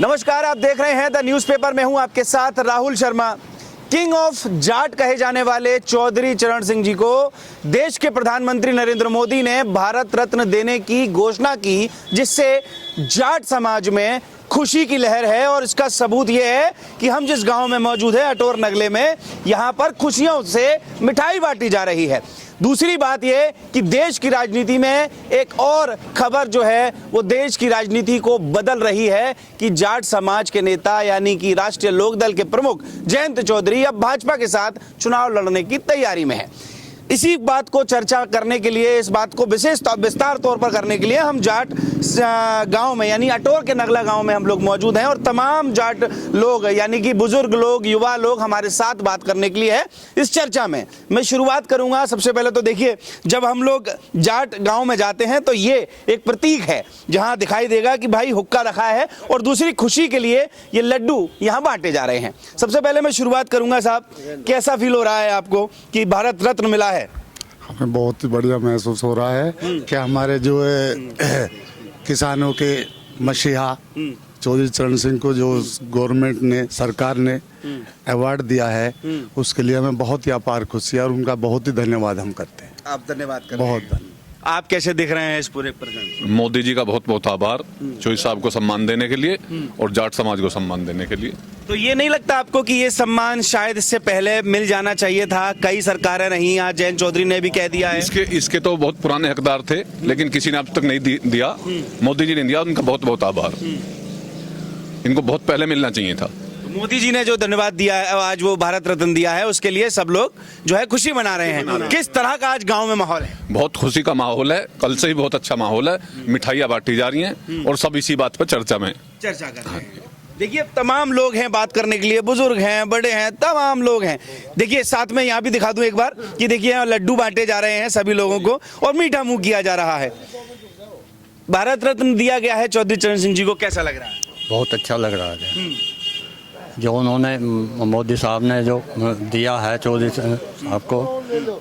नमस्कार, आप देख रहे हैं द न्यूज़पेपर में हूं आपके साथ राहुल शर्मा। किंग ऑफ जाट कहे जाने वाले चौधरी चरण सिंह जी को देश के प्रधानमंत्री नरेंद्र मोदी ने भारत रत्न देने की घोषणा की, जिससे जाट समाज में खुशी की लहर है। और इसका सबूत यह है कि हम जिस गांव में मौजूद है अटोर नगले में, यहां पर खुशियों से मिठाई बांटी जा रही है। दूसरी बात यह कि देश की राजनीति में एक और खबर जो है वो देश की राजनीति को बदल रही है कि जाट समाज के नेता यानी कि राष्ट्रीय लोकदल के प्रमुख जयंत चौधरी अब भाजपा के साथ चुनाव लड़ने की तैयारी में है। इसी बात को चर्चा करने के लिए, इस बात को विस्तार तौर पर करने के लिए हम जाट गांव में यानी अटोर के नगला गांव में हम लोग मौजूद हैं और तमाम जाट लोग यानी कि बुजुर्ग लोग, युवा लोग हमारे साथ बात करने के लिए है इस चर्चा में। मैं शुरुआत करूंगा। सबसे पहले तो देखिए, जब हम लोग जाट गाँव में जाते हैं तो ये एक प्रतीक है जहाँ दिखाई देगा कि भाई हुक्का रखा है और दूसरी खुशी के लिए ये लड्डू यहाँ बांटे जा रहे हैं। सबसे पहले मैं शुरुआत करूंगा, साहब कैसा फील हो रहा है आपको कि भारत रत्न मिला है? हमें बहुत ही बढ़िया महसूस हो रहा है कि हमारे जो है किसानों के मसीहा चौधरी चरण सिंह को जो गवर्नमेंट ने, सरकार ने अवार्ड दिया है, उसके लिए हमें बहुत ही अपार खुशी है और उनका बहुत ही धन्यवाद हम करते हैं। आप धन्यवाद करें। बहुत धन्यवाद। आप कैसे दिख रहे हैं इस पूरे प्रकरण? मोदी जी का बहुत बहुत आभार चौधरी साहब को सम्मान देने के लिए और जाट समाज को सम्मान देने के लिए। तो ये नहीं लगता आपको कि ये सम्मान शायद इससे पहले मिल जाना चाहिए था? कई सरकारें रही, आज जयंत चौधरी ने भी कह दिया है। इसके तो बहुत पुराने हकदार थे, लेकिन किसी ने अब तक नहीं दिया। मोदी जी ने दिया, उनका बहुत बहुत आभार। इनको बहुत पहले मिलना चाहिए था। मोदी जी ने जो धन्यवाद दिया है, आज वो भारत रत्न दिया है, उसके लिए सब लोग जो है खुशी मना रहे हैं। किस तरह का आज गांव में माहौल है? बहुत खुशी का माहौल है, कल से ही बहुत अच्छा माहौल है। मिठाइयाँ बांटी जा रही हैं और सब इसी बात पर चर्चा में चर्चा कर रहे हैं। देखिए, तमाम लोग हैं बात करने के लिए, बुजुर्ग हैं, बड़े हैं, तमाम लोग हैं। देखिए, साथ में यहाँ भी दिखा दूं एक बार कि देखिए लड्डू बांटे जा रहे हैं सभी लोगों को और मीठा मुंह किया जा रहा है। भारत रत्न दिया गया है चौधरी चरण सिंह जी को, कैसा लग रहा है? बहुत अच्छा लग रहा है जो उन्होंने, मोदी साहब ने जो दिया है चौधरी साहब को,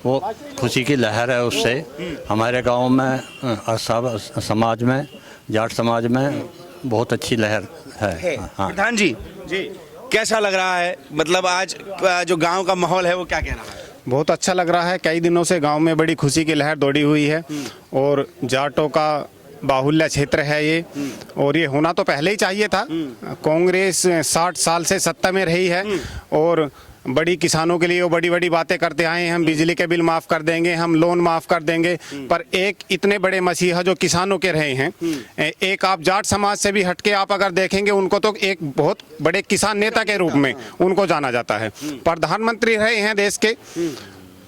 वो खुशी की लहर है। उससे हमारे गांव में, समाज में, जाट समाज में बहुत अच्छी लहर है। हाँ। प्रधान जी कैसा लग रहा है? मतलब आज जो गांव का माहौल है वो क्या कह रहा है? बहुत अच्छा लग रहा है। कई दिनों से गांव में बड़ी खुशी की लहर दौड़ी हुई है और जाटों का बाहुल्य क्षेत्र है ये, और ये होना तो पहले ही चाहिए था। कांग्रेस 60 साल से सत्ता में रही है और बड़ी किसानों के लिए वो बड़ी बड़ी बातें करते आए हैं, हम बिजली के बिल माफ़ कर देंगे, हम लोन माफ़ कर देंगे। पर एक इतने बड़े मसीहा जो किसानों के रहे हैं, एक आप जाट समाज से भी हटके आप अगर देखेंगे, उनको तो एक बहुत बड़े किसान नेता के रूप में उनको जाना जाता है। प्रधानमंत्री रहे हैं देश के,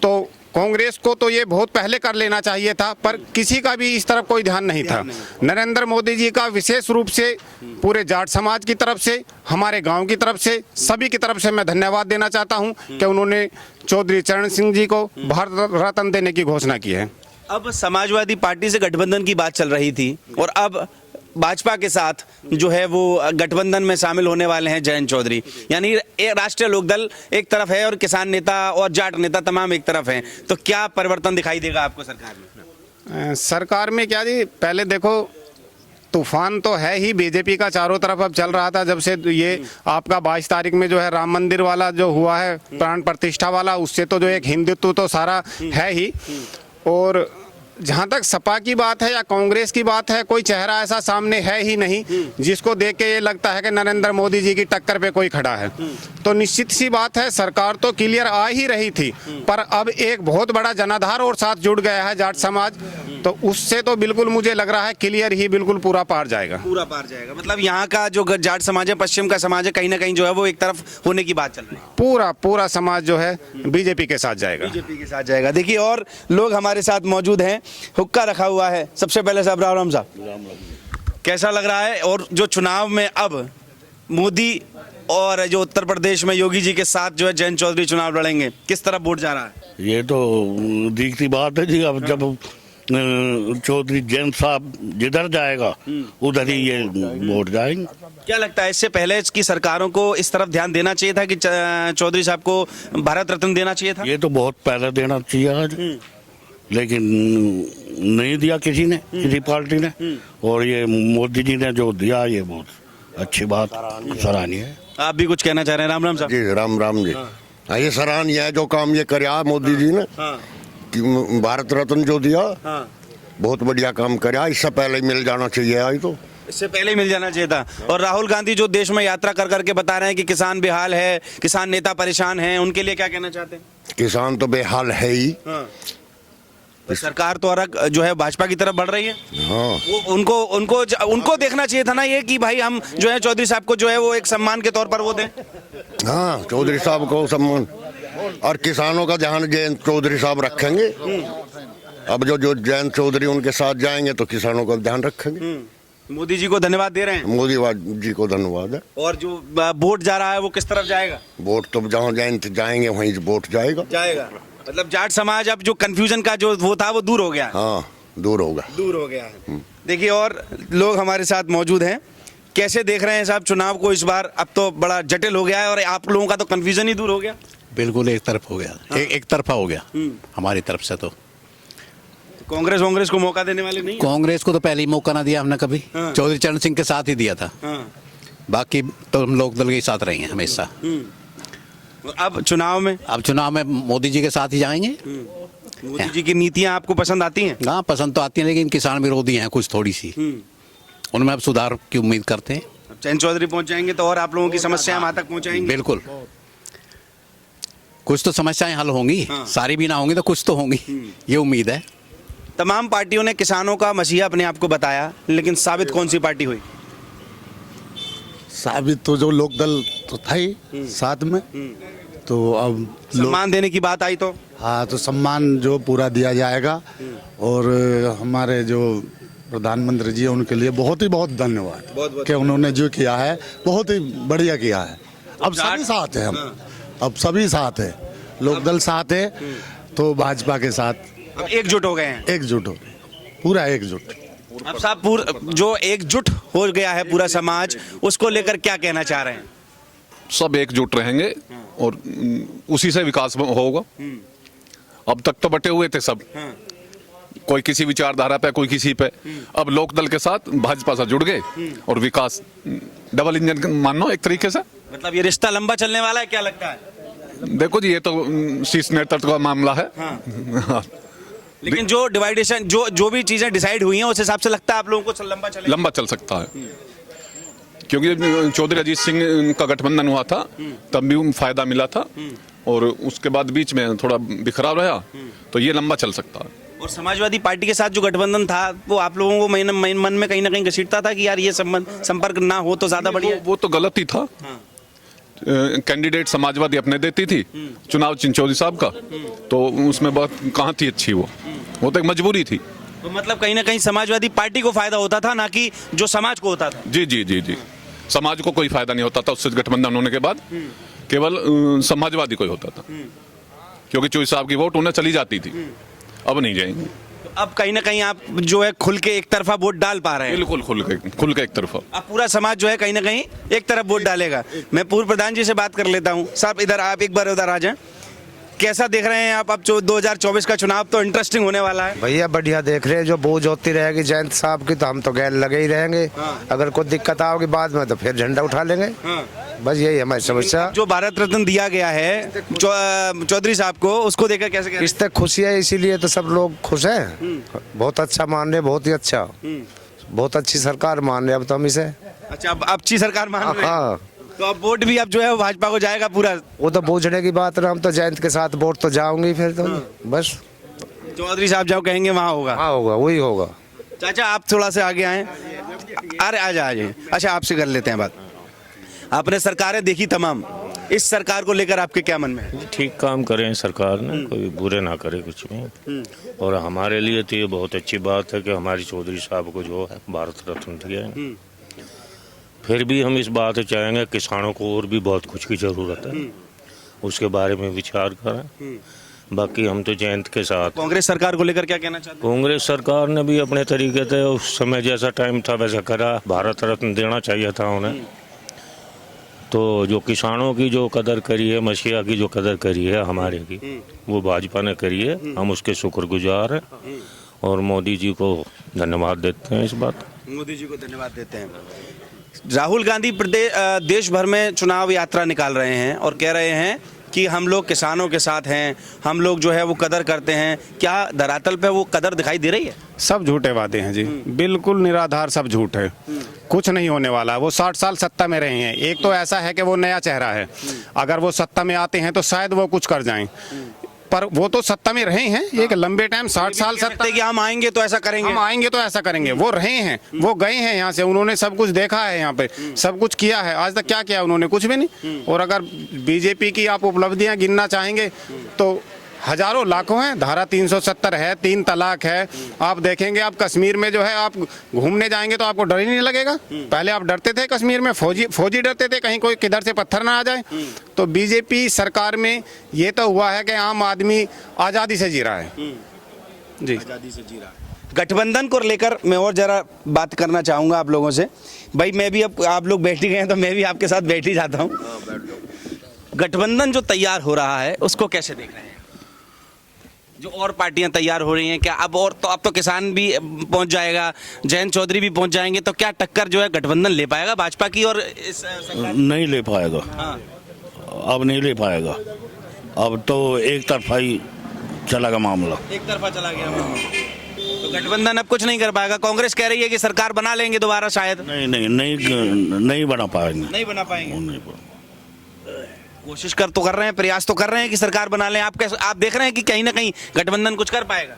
तो कांग्रेस को तो ये बहुत पहले कर लेना चाहिए था, पर किसी का भी इस तरफ कोई ध्यान नहीं था। नरेंद्र मोदी जी का विशेष रूप से पूरे जाट समाज की तरफ से, हमारे गांव की तरफ से, सभी की तरफ से मैं धन्यवाद देना चाहता हूं कि उन्होंने चौधरी चरण सिंह जी को भारत रत्न देने की घोषणा की है। अब समाजवादी पार्टी से गठबंधन की बात चल रही थी और अब भाजपा के साथ जो है वो गठबंधन में शामिल होने वाले हैं जयंत चौधरी, यानी राष्ट्रीय लोकदल एक तरफ है और किसान नेता और जाट नेता तमाम एक तरफ हैं। तो क्या परिवर्तन दिखाई देगा आपको सरकार में? सरकार में क्या जी, पहले देखो तूफान तो है ही बीजेपी का चारों तरफ अब चल रहा था। जब से ये आपका 22 तारीख में जो है राम मंदिर वाला जो हुआ है, प्राण प्रतिष्ठा वाला, उससे तो जो एक हिंदुत्व तो सारा है ही। और जहाँ तक सपा की बात है या कांग्रेस की बात है, कोई चेहरा ऐसा सामने है ही नहीं जिसको देख के ये लगता है कि नरेंद्र मोदी जी की टक्कर पे कोई खड़ा है। तो निश्चित सी बात है, सरकार तो क्लियर आ ही रही थी, पर अब एक बहुत बड़ा जनाधार और साथ जुड़ गया है जाट समाज, तो उससे तो बिल्कुल मुझे लग रहा है क्लियर ही बिल्कुल पूरा पार जाएगा। पूरा पार जाएगा मतलब यहाँ का जो जाट समाज है, पश्चिम का समाज है, कहीं ना कहीं जो है वो एक तरफ होने की बात चल रही है। पूरा समाज जो है बीजेपी के साथ जाएगा। बीजेपी के साथ जाएगा। देखिए, और लोग हमारे साथ मौजूद हैं, हुक्का रखा हुआ है। सबसे पहले साहब राम साहब, कैसा लग रहा है? और जो चुनाव में अब मोदी और जो उत्तर प्रदेश में योगी जी के साथ जो है जयंत चौधरी चुनाव लड़ेंगे, किस तरफ वोट जा रहा है? ये तो दिखती बात है जी। अब जब चौधरी जयंत साहब जिधर जाएगा उधर ही ये वोट जाएंगे। क्या लगता है, इससे पहले इसकी सरकारों को इस तरफ ध्यान देना चाहिए था कि चौधरी साहब को भारत रत्न देना चाहिए था? ये तो बहुत पहले देना चाहिए आज, लेकिन नहीं दिया किसी ने, किसी पार्टी ने। और ये मोदी जी ने जो दिया, ये बहुत अच्छी बात, सराहनीय है। आप भी कुछ कहना चाह रहे हैं? राम राम साहब। जी राम राम जी। हाँ, ये सराहनीय है जो काम ये कराया मोदी जी ने, हाँ कि भारत रत्न जो दिया, हाँ, बहुत बढ़िया काम कराया। इससे पहले ही मिल जाना चाहिए आज तो। इससे पहले ही मिल जाना चाहिए था। और राहुल गांधी जो देश में यात्रा कर करके बता रहे हैं कि किसान बेहाल है, किसान नेता परेशान हैं, उनके लिए क्या कहना चाहते हैं? किसान तो बेहाल है ही। हाँ। तो सरकार तो और जो है भाजपा की तरफ बढ़ रही है। हाँ, वो उनको देखना चाहिए था ना ये कि भाई हम जो है चौधरी साहब को जो है वो एक सम्मान के तौर पर वो दें। हाँ, चौधरी साहब को सम्मान, और किसानों का ध्यान जयंत चौधरी साहब रखेंगे। अब जो जयंत चौधरी उनके साथ जाएंगे तो किसानों का ध्यान रखेंगे। मोदी जी को धन्यवाद दे रहे हैं। मोदी जी को धन्यवाद है। और जो वोट जा रहा है वो किस तरफ जाएगा? वोट तो जहाँ जयंत जाएंगे वहीं वोट जाएगा। मतलब जाट समाज अब जो कंफ्यूजन का जो वो था वो दूर हो गया है। हाँ, दूर होगा। है। देखिए और लोग हमारे साथ मौजूद हैं। कैसे देख रहे हैं साहब चुनाव को इस बार? अब तो बड़ा जटिल हो गया है और आप लोगों का तो कंफ्यूजन ही दूर हो गया। बिल्कुल एक तरफ हो गया, एक तरफा हो गया हमारी तरफ से। तो कांग्रेस को मौका देने वाले नहीं हैं? कांग्रेस को तो पहले ही मौका ना दिया हमने कभी। हाँ। चौधरी चरण सिंह के साथ ही दिया था। हाँ। बाकी तो हम लोकदल के साथ रहे हैं हमेशा। अब चुनाव में अब चुनाव में मोदी जी के साथ ही जाएंगे। मोदी जी की नीतियां आपको पसंद आती हैं? हाँ, पसंद तो आती है, लेकिन किसान विरोधी हैं कुछ थोड़ी सी। उनमें अब सुधार की उम्मीद करते हैं। अब चैन चौधरी पहुंच जाएंगे तो और आप लोगों की समस्याएं वहां तक पहुंचाएंगे। बिल्कुल, कुछ तो समस्याएं हल होंगी। हाँ। सारी भी ना होंगी तो कुछ तो होंगी, ये उम्मीद है। तमाम पार्टियों ने किसानों का मसीहा अपने आप को बताया, लेकिन साबित कौन सी पार्टी हुई? साबित तो जो लोकदल तो था ही साथ में। तो अब सम्मान देने की बात आई तो हाँ, तो सम्मान जो पूरा दिया जाएगा। और हमारे जो प्रधानमंत्री जी हैं उनके लिए बहुत धन्यवाद कि उन्होंने जो किया है बहुत ही बढ़िया किया है। अब सभी साथ हैं हम, अब सभी साथ है, लोकदल साथ है, तो भाजपा के साथ अब एकजुट हो गए हैं। एकजुट हो गए, पूरा एकजुट। अब साहब जो एकजुट हो गया है पूरा समाज, उसको लेकर क्या कहना चाह रहे हैं? सब एकजुट रहेंगे और उसी से विकास होगा। अब तक तो बटे हुए थे सब, कोई किसी विचारधारा पे, कोई किसी पे। अब लोकदल के साथ भाजपा से जुड़ गए और विकास डबल इंजन मानो एक तरीके से। मतलब ये रिश्ता लंबा चलने वाला है, क्या लगता है? देखो जी, ये तो शीर्ष नेतृत्व का मामला है। हाँ। लेकिन जो डिवाइडेशन जो भी चीजें डिसाइड हुई हैं उस हिसाब से लगता है आप लोगों को लंबा चलेगा? लंबा चल सकता है, क्योंकि चौधरी अजीत सिंह का गठबंधन हुआ था तब भी फायदा मिला था, और उसके बाद बीच में थोड़ा बिखराव रहा, तो ये लंबा चल सकता है। और समाजवादी पार्टी के साथ जो गठबंधन था वो आप लोगों को मन में कहीं ना कहीं घसीटता था कि यार ये संपर्क ना हो तो ज्यादा बढ़िया। वो तो गलत ही था। कैंडिडेट समाजवादी अपने देती थी चुनाव चौधरी साहब का, तो उसमें बात कहाँ थी अच्छी? वो तो एक मजबूरी थी। तो मतलब कहीं ना कहीं समाजवादी पार्टी को फायदा होता था, ना कि जो समाज को होता था। जी जी जी जी, समाज को कोई फायदा नहीं होता था उससे गठबंधन होने के बाद, केवल समाजवादी को ही होता था, क्योंकि चौधरी साहब की वोट उन्हें चली जाती थी, अब नहीं जाएंगे। तो अब कहीं ना कहीं आप जो है खुल के एक तरफा वोट डाल पा रहे हैं? बिल्कुल खुल के एक तरफा। अब पूरा समाज जो है कहीं ना कहीं एक तरफ वोट डालेगा। मैं पूर्व प्रधान जी से बात कर लेता हूँ। साहब इधर आप एक बार उधर आ जाएं। कैसा देख रहे हैं आप? अब 2024 का चुनाव तो इंटरेस्टिंग होने वाला है। भैया बढ़िया देख रहे हैं। जो बोझ होती रहेगी जयंत साहब की तो हम तो गैर लगे ही रहेंगे। अगर कोई दिक्कत आओगी बाद में तो फिर झंडा उठा लेंगे। बस यही हमारी समस्या। जो भारत रत्न दिया गया है चौधरी साहब को, उसको देखकर कैसे कह रहे हैं? इस तक खुशी है, इसीलिए तो सब लोग खुश हैं। बहुत अच्छा मान रहे, बहुत ही अच्छा, बहुत अच्छी सरकार मान रहे अब तो हम इसे। अच्छा, अब अच्छी सरकार मान रहे हैं। हाँ, तो अब वोट भी अब जो है वो भाजपा को जाएगा पूरा। वो तो बूझने की बात है। हम तो जयंत के साथ वोट तो जाऊंगी फिर तो बस। चौधरी साहब जाओ कहेंगे वहाँ होगा। हाँ होगा, वही होगा। चाचा आप थोड़ा से आगे आए। अरे आ जाइए। अच्छा, आपसे कर लेते हैं बात। आपने सरकारें देखी तमाम, इस सरकार को लेकर आपके क्या मन में है? ठीक काम करें सरकार ने, कोई बुरे ना करे कुछ भी। और हमारे लिए तो ये बहुत अच्छी बात है कि हमारी चौधरी साहब को जो है भारत रत्न दिया है। फिर भी हम इस बात चाहेंगे किसानों को और भी बहुत कुछ की ज़रूरत है, उसके बारे में विचार करें। बाकी हम तो जयंत के साथ। कांग्रेस सरकार को लेकर क्या कहना चाहते हैं? कांग्रेस सरकार ने भी अपने तरीके से उस समय जैसा टाइम था वैसा करा, भारत रत्न देना चाहिए था उन्हें। तो जो किसानों की जो कदर करी है, मसीहा की जो कदर करी है हमारे की, वो भाजपा ने करी है। हम उसके शुक्रगुजार हैं और मोदी जी को धन्यवाद देते हैं इस बात। मोदी जी को धन्यवाद देते हैं। राहुल गांधी देश भर में चुनाव यात्रा निकाल रहे हैं और कह रहे हैं कि हम लोग किसानों के साथ हैं, हम लोग जो है वो कदर करते हैं। क्या धरातल पे वो कदर दिखाई दे रही है? सब झूठे वादे हैं जी, बिल्कुल निराधार, सब झूठ है। कुछ नहीं होने वाला। वो 60 साल सत्ता में रहे हैं। एक तो ऐसा है कि वो नया चेहरा है, अगर वो सत्ता में आते हैं तो शायद वो कुछ कर जाएं, पर वो तो सत्ता में रहे हैं एक लंबे टाइम, 60 साल सत्ता। कि हम आएंगे तो ऐसा करेंगे, हम आएंगे तो ऐसा करेंगे। वो रहे हैं, वो गए हैं यहाँ से, उन्होंने सब कुछ देखा है, यहाँ पे सब कुछ किया है। आज तक क्या किया उन्होंने? कुछ भी नहीं। और अगर बीजेपी की आप उपलब्धियां गिनना चाहेंगे तो हजारों लाखों हैं। धारा 370 है, 3 तलाक है। आप देखेंगे, आप कश्मीर में जो है आप घूमने जाएंगे तो आपको डर ही नहीं लगेगा। पहले आप डरते थे कश्मीर में, फौजी डरते थे कहीं कोई किधर से पत्थर ना आ जाए। तो बीजेपी सरकार में ये तो हुआ है कि आम आदमी आज़ादी से जी रहा है जी, आज़ादी से जी रहा है। गठबंधन को लेकर मैं और जरा बात करना चाहूँगा आप लोगों से। भाई मैं भी, अब आप लोग बैठ ही गए हैं तो मैं भी आपके साथ बैठ ही जाता हूँ। गठबंधन जो तैयार हो रहा है उसको कैसे देख रहे हैं? जो और पार्टियां तैयार हो रही हैं, क्या अब तो किसान भी पहुंच जाएगा, जयंत चौधरी भी पहुंच जाएंगे, तो क्या टक्कर जो है गठबंधन ले पाएगा भाजपा की और इस सरकार? नहीं ले पाएगा। हाँ। अब नहीं ले पाएगा। अब तो एक तरफा ही चलेगा मामला। एक तरफा चला गया तो गठबंधन अब कुछ नहीं कर पाएगा। कांग्रेस कह रही है कि सरकार बना लेंगे दोबारा शायद। नहीं बना पाएंगे। नहीं बना पाएंगे। नहीं बना। कोशिश कर रहे हैं, प्रयास तो कर रहे हैं कि सरकार बना लें। आप देख रहे हैं कि कहीं ना कहीं गठबंधन कुछ कर पाएगा?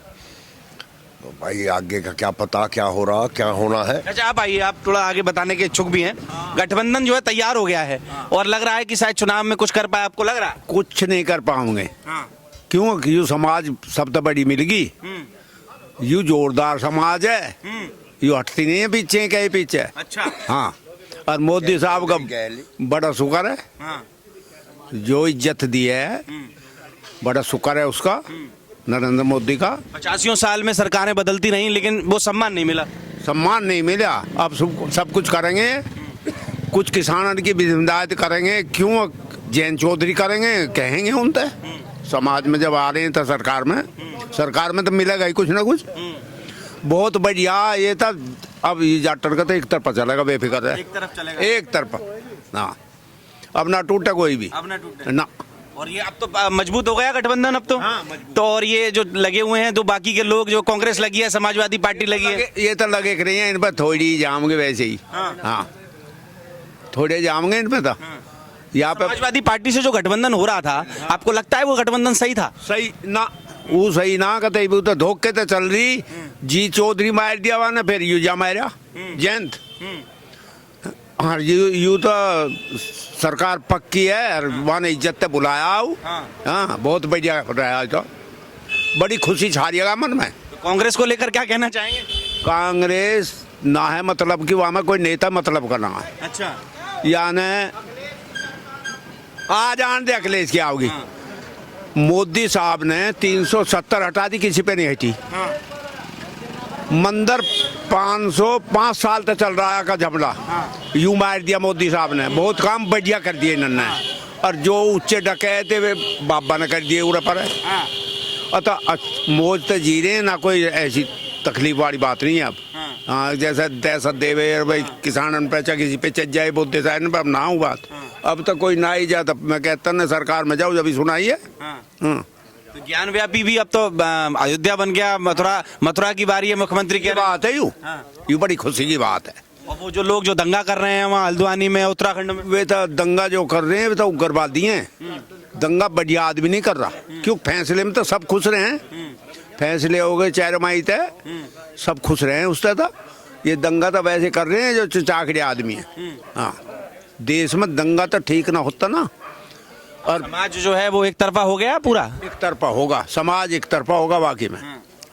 तो भाई आगे का क्या पता, क्या हो रहा, क्या होना है। अच्छा आप आइए, आप थोड़ा आगे बताने के इच्छुक भी हैं। गठबंधन जो है तैयार हो गया है और लग रहा है कि शायद चुनाव में कुछ कर पाए। आपको लग रहा है? कुछ नहीं कर पाओगे। हाँ। क्यों? यू समाज सब तो बड़ी मिलगी, यू जोरदार समाज है, यू हटती नहीं है पीछे, कहीं पीछे। अच्छा। हाँ, और मोदी साहब का बड़ा शुक्र है, हाँ। जो इज्जत दी है, बड़ा शुक्र है उसका, नरेंद्र मोदी का। 85 साल में सरकारें बदलती रहीं लेकिन वो सम्मान नहीं मिला। सम्मान नहीं मिला। अब सब कुछ करेंगे, कुछ किसानों की भी हिदायत करेंगे। क्यों? जयंत चौधरी करेंगे, कहेंगे उनसे। समाज में जब आ रहे हैं तो सरकार में तो मिलेगा ही कुछ ना कुछ। बहुत बढ़िया ये था। अब ये जाटर का तो एक तरफा चलेगा, बेफिक्र है, एक तरफ चलेगा, एक तरफा। हाँ, अब ना टूटे कोई भी, अब ना टूटे ना। और ये अब तो मजबूत हो गया गठबंधन अब तो। हाँ, तो और ये जो लगे हुए हैं तो बाकी के लोग, जो कांग्रेस लगी है, समाजवादी पार्टी लगी है, ये तो लगे रही है, इन पर थोड़ी जामगे वैसे ही। हाँ, थोड़े जामगे इन पर तो। यहाँ पे समाजवादी पार्टी से जो गठबंधन हो रहा था, आपको लगता है वो गठबंधन सही था? सही ना, वो सही ना कहते, वो तो धोखे तो चल रही। जी चौधरी मार दिया वहाँ, फिर यूजा मारा जयंत। हाँ, यू तो सरकार पक्की है और वहाँ ने इज्जत से बुलाया। हाँ, बहुत बढ़िया रहा। तो बड़ी खुशी छारिएगा मन में। तो कांग्रेस को लेकर क्या कहना चाहेंगे? कांग्रेस ना है मतलब कि वहाँ में कोई नेता मतलब करना है। अच्छा। यानी आ जान दे अखिलेश की आओगी। मोदी साहब ने 370 हटा दी, किसी पे नहीं हटी। मंदिर 505 साल तक चल रहा है का झपला, यूं मार दिया मोदी साहब ने। बहुत काम बढ़िया कर दिए इन्होंने। और जो उच्चे डकैते वे बाबा ने कर दिए उड़े पर। अतः मौज तो जी रहे हैं, ना कोई ऐसी तकलीफ वाली बात नहीं है अब। हाँ, जैसे दहशत देवे भाई किसान पे किसी पे चल जाए, बोलते साहब ने, अब ना हो बात। अब तो कोई ना ही जाए, तब मैं कहता ना सरकार में जाओ, जब सुनाई है। तो ज्ञान व्यापी भी अब तो अयोध्या बन गया, मथुरा की बारी है मुख्यमंत्री की बात है। यू बड़ी खुशी की बात है। और वो जो लोग जो दंगा कर रहे हैं वहाँ हल्द्वानी में, उत्तराखंड में, वे तो दंगा जो कर रहे हैं वे तो उग्रवादी हैं। दंगा बढ़िया आदमी नहीं कर रहा। क्यों? फैसले में तो सब खुश रहे हैं। फैसले हो गए चारमाई तय, सब खुश रहे हैं उससे। तो ये दंगा तो वैसे कर रहे हैं जो चाकड़े आदमी है। हाँ, देश में दंगा तो ठीक ना होता ना। और समाज जो है वो एक तरफा हो गया, पूरा एक तरफा होगा, समाज एक तरफा होगा वाकई में।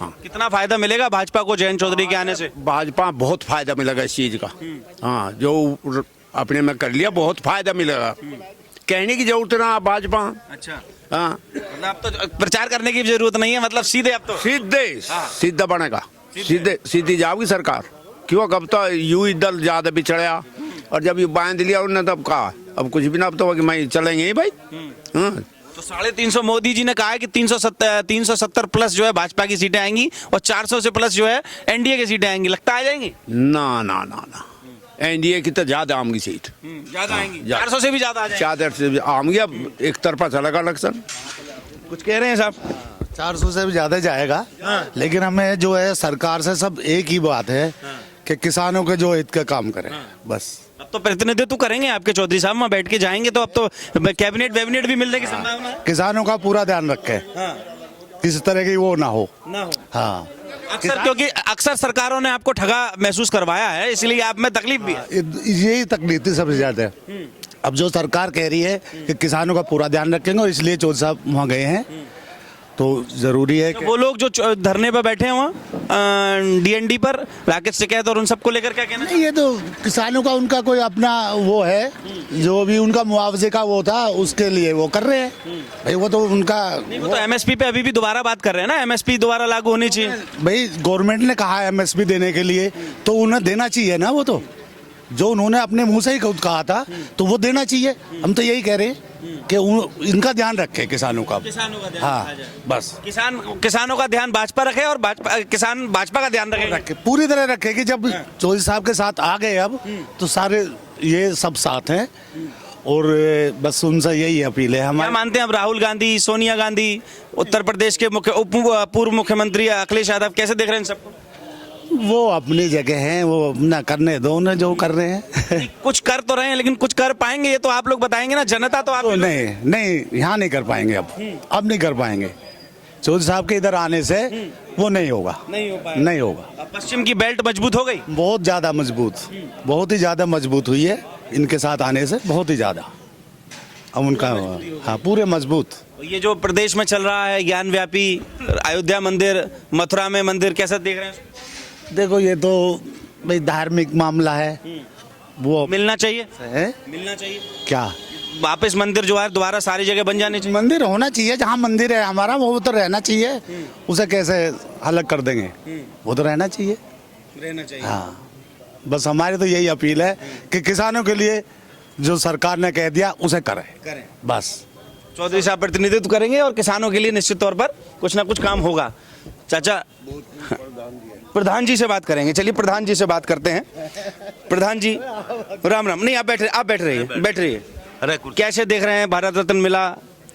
हाँ, कितना फायदा मिलेगा भाजपा को जयंत चौधरी के आने से? भाजपा बहुत फायदा मिलेगा इस चीज का। हाँ, जो अपने में कर लिया बहुत फायदा मिलेगा। कहने की जरूरत ना भाजपा। अच्छा। हाँ, मतलब अब तो प्रचार करने की जरूरत नहीं है, मतलब सीधे अब तो सीधा बनेगा, सीधी जाओगी सरकार। क्यों? अब तो यू दल ज्यादा बिछड़या, और जब ये बांध लिया उन्होंने तब कहा अब कुछ भी ना, अब तो मैं चलेंगे ही भाई। तो 350 मोदी जी ने कहा है कि 370 प्लस जो है भाजपा की सीटें आएंगी और 400 से प्लस जो है एनडीए की सीटें आएंगी। लगता आ जाएंगी? ना ना ना ना, एनडीए की तो ज्यादा आमगी सीट ज्यादा आएंगी, ज्यादा। 400 से भी ज्यादा आ जाएंगे। चादर से आमगी। अब एक तरफा चलेगा इलेक्शन। कुछ कह रहे हैं साहब? 400 से भी ज्यादा जाएगा। लेकिन हमें जो है सरकार से सब एक ही बात है कि किसानों के जो हित का काम करें, बस। अब तो प्रतिनिधित्व करेंगे आपके चौधरी साहब, वहाँ बैठ के जाएंगे तो अब तो कैबिनेट वेबिनेट भी मिलने की संभावना है। किसानों का पूरा ध्यान रखें, किसी तरह की वो ना हो। ना हो। हाँ, अक्सर, क्योंकि अक्सर सरकारों ने आपको ठगा महसूस करवाया है, इसलिए आप में तकलीफ भी है। यही तकलीफ थी सबसे ज्यादा। अब जो सरकार कह रही है कि किसानों का पूरा ध्यान रखेंगे, और इसलिए चौधरी साहब वहाँ गए हैं, तो जरूरी है तो वो लोग जो धरने पर बैठे हैं वहाँ डीएनडी पर, राकेश टिकैत और उन सबको लेकर क्या कहना? नहीं, ये तो किसानों का उनका कोई अपना वो है, जो भी उनका मुआवजे का वो था उसके लिए वो कर रहे हैं भाई। वो तो उनका वो तो एमएसपी पे अभी भी दोबारा बात कर रहे हैं ना, एमएसपी दोबारा लागू होनी चाहिए। भाई, गवर्नमेंट ने कहा है एमएसपी देने के लिए, तो उन्हें देना चाहिए ना। वो तो जो उन्होंने अपने मुंह से ही खुद कहा था, तो वो देना चाहिए। हम तो यही कह रहे हैं कि इनका ध्यान रखे किसानों का। किसानों का ध्यान हाँ, रखा जाए। बस। किसानों का ध्यान भाजपा रखे और किसान भाजपा का ध्यान रखे। पूरी तरह रखे कि जब चौधरी साहब के साथ आ गए अब, तो सारे ये सब साथ हैं। और बस उनसे यही अपील है क्या हमारे। मानते हैं अब राहुल गांधी, सोनिया गांधी, उत्तर प्रदेश के पूर्व मुख्यमंत्री अखिलेश यादव, कैसे देख रहे हैं सबको? वो अपनी जगह हैं, वो अपना करने दो, उन्हें जो कर रहे हैं। कुछ कर तो रहे हैं, लेकिन कुछ कर पाएंगे ये तो आप लोग बताएंगे ना, जनता तो आप तो नहीं, यहाँ नहीं कर पाएंगे। अब नहीं कर पाएंगे। चौधरी साहब के इधर आने से वो नहीं होगा, नहीं हो पाएगा। नहीं होगा। पश्चिम की बेल्ट मजबूत हो गई, बहुत ज्यादा मजबूत, बहुत ही ज्यादा मजबूत हुई है इनके साथ आने से, बहुत ही ज्यादा। अब उनका हाँ, पूरे मजबूत। ये जो प्रदेश में चल रहा है ज्ञान व्यापी, अयोध्या मंदिर, मथुरा में मंदिर, कैसा देख रहे हैं? देखो, ये तो भाई धार्मिक मामला है, वो मिलना चाहिए, है। मिलना चाहिए क्या वापस मंदिर जो है दोबारा सारी जगह बन जाने चाहिए। मंदिर होना चाहिए, जहाँ मंदिर है हमारा वो तो रहना चाहिए। उसे कैसे अलग कर देंगे? वो तो रहना चाहिए, रहना चाहिए। हाँ। बस हमारी तो यही अपील है कि किसानों के लिए जो सरकार ने कह दिया उसे करें, बस। चौधरी साहब प्रतिनिधित्व करेंगे और किसानों के लिए निश्चित तौर पर कुछ ना कुछ काम होगा। चाचा, प्रधान जी से बात करेंगे, चलिए प्रधान जी से बात करते हैं। प्रधान जी राम राम। नहीं, आप बैठ रहिए। अरे कैसे देख रहे हैं, भारत रत्न मिला,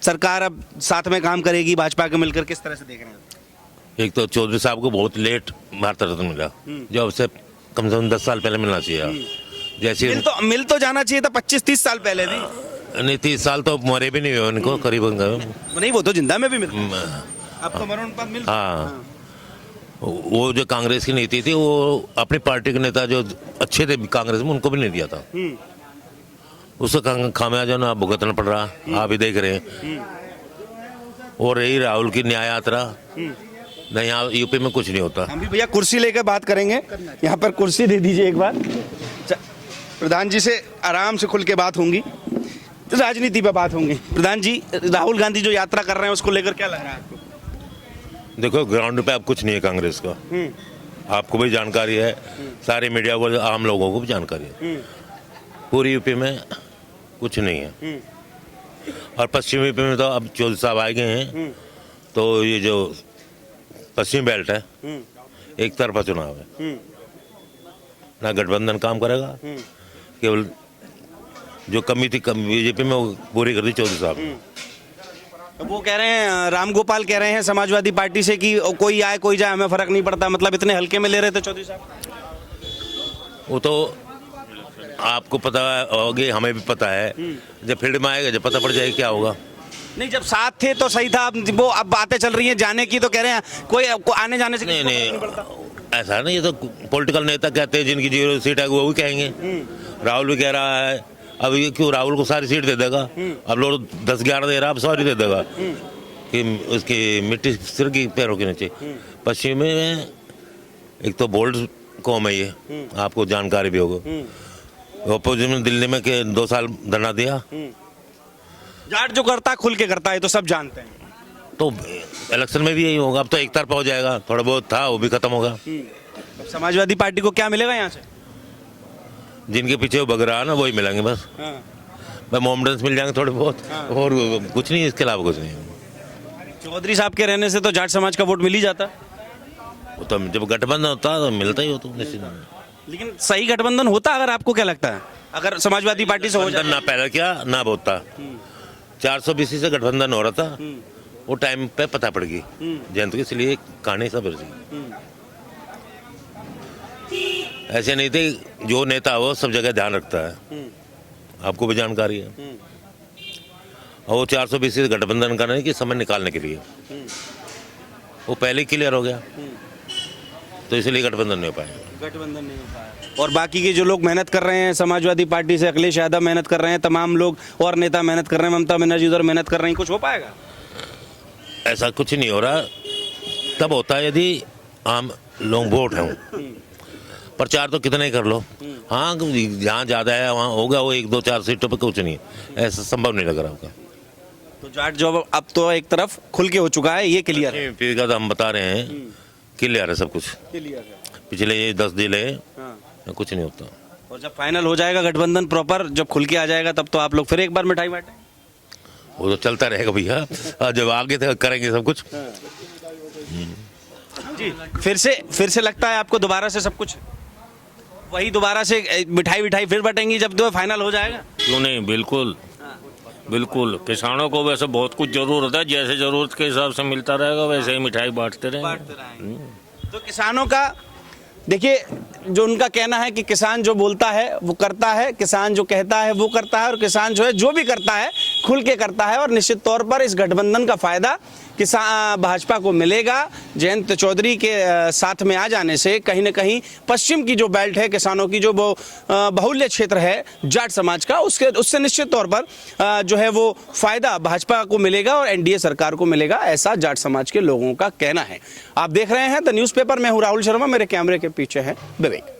सरकार अब साथ में काम करेगी भाजपा के मिलकर, किस तरह से देख रहे हैं? एक तो चौधरी साहब को बहुत लेट भारत रत्न मिला, जो उससे कम से कम 10 साल पहले मिलना चाहिए। जैसे मिल तो जाना चाहिए था 25-30 साल पहले भी। नहीं, 30 साल तो मरे भी नहीं हुए उनको करीबन। नहीं, वो तो जिंदा में भी मिलता, अब तो मरण पद मिलता। हाँ, वो जो कांग्रेस की नीति थी, वो अपनी पार्टी के नेता जो अच्छे थे कांग्रेस में, उनको भी नहीं दिया था। उसका खामियाजा ना भुगतना पड़ रहा, आप ही देख रहे हैं। और रही राहुल की न्याय यात्रा, नहीं, यहाँ यूपी में कुछ नहीं होता। हम भी भैया कुर्सी लेकर बात करेंगे, यहाँ पर कुर्सी दे दीजिए एक बार। प्रधान जी से आराम से खुल के बात होंगी, राजनीति पे बात होंगी। प्रधान जी, राहुल गांधी जो यात्रा कर रहे हैं उसको लेकर क्या लग रहा है आपको? देखो, ग्राउंड पे अब कुछ नहीं है कांग्रेस का। आपको भी जानकारी है, सारे मीडिया को, आम लोगों को भी जानकारी है। पूरी यूपी में कुछ नहीं है। और पश्चिम यूपी में तो अब चौधरी साहब आए गए हैं, तो ये जो पश्चिम बेल्ट है, एक तरफा चुनाव है, ना गठबंधन काम करेगा, केवल जो कमी थी बीजेपी में वो पूरी कर दी चौधरी साहब। वो कह रहे हैं, राम गोपाल कह रहे हैं समाजवादी पार्टी से कि कोई आए कोई जाए हमें फर्क नहीं पड़ता, मतलब इतने हल्के में ले रहे थे चौधरी साहब। वो तो आपको पता होगी, हमें भी पता है। जब फील्ड में आएगा, जब पता पड़ जाएगा क्या होगा। नहीं, जब साथ थे तो सही था, वो अब बातें चल रही हैं जाने की, तो कह रहे हैं कोई आने जाने से नहीं, ऐसा नहीं। ये तो पॉलिटिकल नेता कहते हैं, जिनकी 0 सीट है वो भी कहेंगे। राहुल भी कह रहा है, अब ये क्यों राहुल को सारी सीट दे देगा? अब लोग 10-11 दे रहा, अब सारी दे देगा कि उसकी मिट्टी सिर की पैरों के नीचे। पश्चिम में एक तो बोल्ड कौम है ये, आपको जानकारी भी होगा। अपोजिशन में दिल्ली में के 2 साल धरना दिया। जाट जो करता है खुल के करता है, तो सब जानते हैं। तो इलेक्शन में भी यही होगा। अब तो एक तरफा हो जाएगा, थोड़ा बहुत था वो भी खत्म होगा। समाजवादी पार्टी को क्या मिलेगा यहाँ से? जिनके पीछे वो भग रहा है ना, वही मिलेंगे बस। मोमडन्स मिल जाएंगे थोड़े बहुत, और कुछ नहीं, इसके अलावा कुछ नहीं। चौधरी साहब के रहने से तो जाट समाज का वोट मिल ही जाता। वो तो जब गठबंधन होता है तो मिलता ही हो, तो निश्चित। लेकिन सही गठबंधन होता, अगर आपको क्या लगता है, अगर समाजवादी पार्टी से हो जाए? ना पहले क्या ना होता, 420 से गठबंधन हो रहा था, वो टाइम पे पता पड़ गई जयंत, इसलिए कहानी सब रही। ऐसे नहीं थे, जो नेता हो सब जगह ध्यान रखता है, आपको भी जानकारी है। और वो 420 से गठबंधन करने की समय निकालने के लिए वो पहले ही क्लियर हो गया, तो इसलिए गठबंधन नहीं हो पाया। गठबंधन नहीं हो पाया। और बाकी के जो लोग मेहनत कर रहे हैं समाजवादी पार्टी से, अखिलेश यादव मेहनत कर रहे हैं, तमाम लोग और नेता मेहनत कर रहे हैं, ममता बनर्जी उधर मेहनत कर रही हैं, कुछ हो पाएगा? ऐसा कुछ नहीं हो रहा। तब होता है यदि आम लोग वोट हों, प्रचार तो कितना ही कर लो, हाँ जहाँ ज़्यादा है वहाँ होगा, वो 1 2 4 सीटों पर कुछ नहीं, ऐसा संभव नहीं लग रहा होगा। तो जाट जो अब तो एक तरफ खुल के हो चुका है, ये क्लियर है। पीछे का तो हम बता रहे हैं, क्लियर है सब कुछ, क्लियर है। पिछले ये 10 जिले हाँ। कुछ नहीं होता। और जब फाइनल हो जाएगा गठबंधन प्रॉपर, जब खुल के आ जाएगा, तब तो आप लोग फिर एक बार मिठाई बांटें। वो तो चलता रहेगा भैया, और जब आगे तक करेंगे सब कुछ। जी, फिर से लगता है आपको दोबारा से सब कुछ वही, दोबारा से मिठाई फिर बटेंगी जब तो फाइनल हो जाएगा? क्यों नहीं, बिल्कुल बिल्कुल। किसानों को वैसे बहुत कुछ जरूरत है, जैसे जरूरत के हिसाब से मिलता रहेगा वैसे ही मिठाई बांटते रहेंगे। तो किसानों का देखिए, जो उनका कहना है कि किसान जो बोलता है वो करता है, किसान जो कहता है वो करता है, और किसान जो है जो भी करता है खुल के करता है। और निश्चित तौर पर इस गठबंधन का फायदा किसान भाजपा को मिलेगा। जयंत चौधरी के साथ में आ जाने से कहीं ना कहीं पश्चिम की जो बेल्ट है, किसानों की जो बहुल्य क्षेत्र है जाट समाज का, उससे निश्चित तौर पर जो है वो फायदा भाजपा को मिलेगा और एनडीए सरकार को मिलेगा, ऐसा जाट समाज के लोगों का कहना है। आप देख रहे हैं द न्यूज़पेपर, मैं हूं राहुल शर्मा, मेरे कैमरे के पीछे है विवेक।